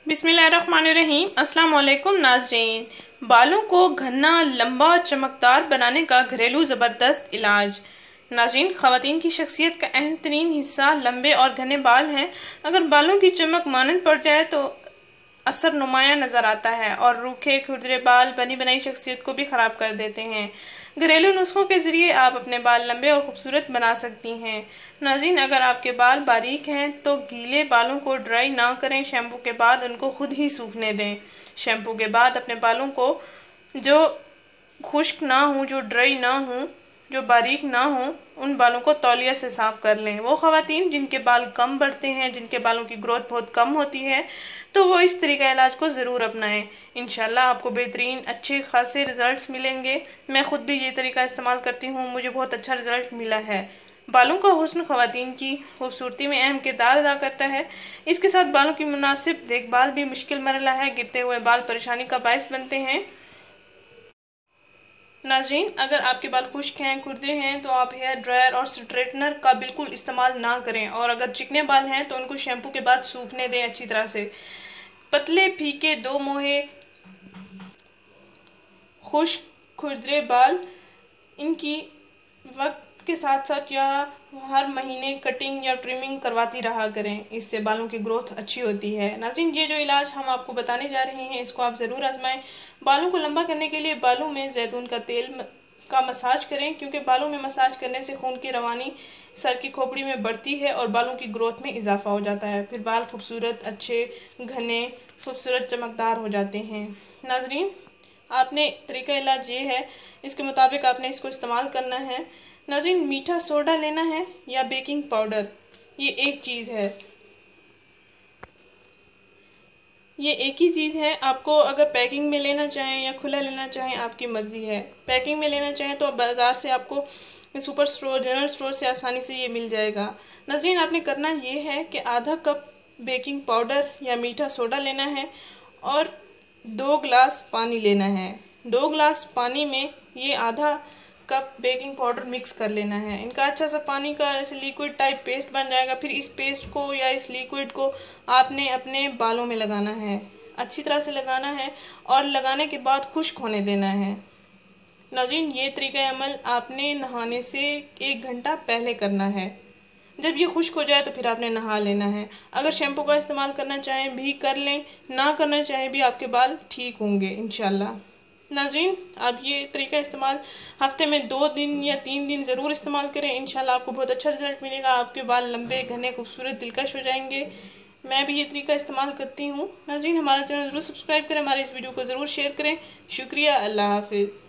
बिस्मिल्लाहिर्रहमानिर्रहीम। अस्सलाम वालेकुम नाज़रीन। बालों को घना, लंबा, चमकदार बनाने का घरेलू ज़बरदस्त इलाज। नाज़रीन, ख़वातीन की शख्सियत का अहम तरीन हिस्सा लंबे और घने बाल हैं। अगर बालों की चमक मानद पड़ जाए तो असर नुमाया नज़र आता है और रूखे खुरदरे बाल बनी बनाई शख्सियत को भी ख़राब कर देते हैं। घरेलू नुस्खों के ज़रिए आप अपने बाल लंबे और खूबसूरत बना सकती हैं। नाज़रीन, अगर आपके बाल बारीक हैं तो गीले बालों को ड्राई ना करें। शैम्पू के बाद उनको खुद ही सूखने दें। शैम्पू के बाद अपने बालों को जो खुश्क ना हो, जो ड्राई ना हो, जो बारीक ना हो, उन बालों को तौलिया से साफ कर लें। वो ख़वातीन जिनके बाल कम बढ़ते हैं, जिनके बालों की ग्रोथ बहुत कम होती है, तो वो इस तरीका इलाज को ज़रूर अपनाएं। इंशाल्लाह आपको बेहतरीन अच्छे खासे रिजल्ट्स मिलेंगे। मैं खुद भी ये तरीका इस्तेमाल करती हूँ, मुझे बहुत अच्छा रिजल्ट मिला है। बालों का हुस्न ख़वातीन की खूबसूरती में अहम किरदार अदा करता है। इसके साथ बालों की मुनासिब देखभाल भी मुश्किल मरला है। गिरते हुए बाल परेशानी का बायस बनते हैं। नाज़रीन, अगर आपके बाल खुश्क हैं, खुरदरे हैं, तो आप हेयर ड्रायर और स्ट्रेटनर का बिल्कुल इस्तेमाल ना करें। और अगर चिकने बाल हैं तो उनको शैम्पू के बाद सूखने दें अच्छी तरह से। पतले फीके दो मोहे खुश्क खुरदरे बाल, इनकी वक्त के साथ साथ या हर महीने कटिंग या ट्रिमिंग करवाती रहा करें। इससे बालों की ग्रोथ अच्छी होती है। नाज़रीन, ये जो इलाज हम आपको बताने जा रहे हैं इसको आप ज़रूर आजमाएं। बालों को लंबा करने के लिए बालों में जैतून का तेल का मसाज करें, क्योंकि बालों में मसाज करने से खून की रवानी सर की खोपड़ी में बढ़ती है और बालों की ग्रोथ में इजाफा हो जाता है। फिर बाल खूबसूरत, अच्छे, घने, खूबसूरत, चमकदार हो जाते हैं। नाज़रीन, आपने तरीका इलाज ये है, इसके मुताबिक आपने इसको इस्तेमाल करना है। नाज़रीन, मीठा सोडा लेना है या बेकिंग पाउडर, ये एक चीज़ है, ये एक ही चीज़ है। आपको अगर पैकिंग में लेना चाहें या खुला लेना चाहें आपकी मर्ज़ी है। पैकिंग में लेना चाहें तो बाज़ार से आपको सुपर स्टोर, जनरल स्टोर से आसानी से ये मिल जाएगा। नाज़रीन, आपने करना ये है कि आधा कप बेकिंग पाउडर या मीठा सोडा लेना है और 2 गिलास पानी लेना है। 2 गिलास पानी में ये आधा कप बेकिंग पाउडर मिक्स कर लेना है। इनका अच्छा सा पानी का ऐसे लिक्विड टाइप पेस्ट बन जाएगा। फिर इस पेस्ट को या इस लिक्विड को आपने अपने बालों में लगाना है, अच्छी तरह से लगाना है और लगाने के बाद खुश्क होने देना है। नाज़रीन, ये तरीका अमल आपने नहाने से 1 घंटा पहले करना है। जब ये खुश्क हो जाए तो फिर आपने नहा लेना है। अगर शैम्पू का इस्तेमाल करना चाहें भी कर लें, ना करना चाहें भी आपके बाल ठीक होंगे इंशाल्लाह। नाज़रीन, आप ये तरीका इस्तेमाल हफ्ते में 2 दिन या 3 दिन ज़रूर इस्तेमाल करें। इंशाल्लाह आपको बहुत अच्छा रिजल्ट मिलेगा। आपके बाल लंबे, घने, खूबसूरत, दिलकश हो जाएंगे। मैं भी ये तरीका इस्तेमाल करती हूँ। नाज़रीन, हमारा चैनल ज़रूर सब्सक्राइब करें, हमारे इस वीडियो को ज़रूर शेयर करें। शुक्रिया। अल्लाह हाफिज़।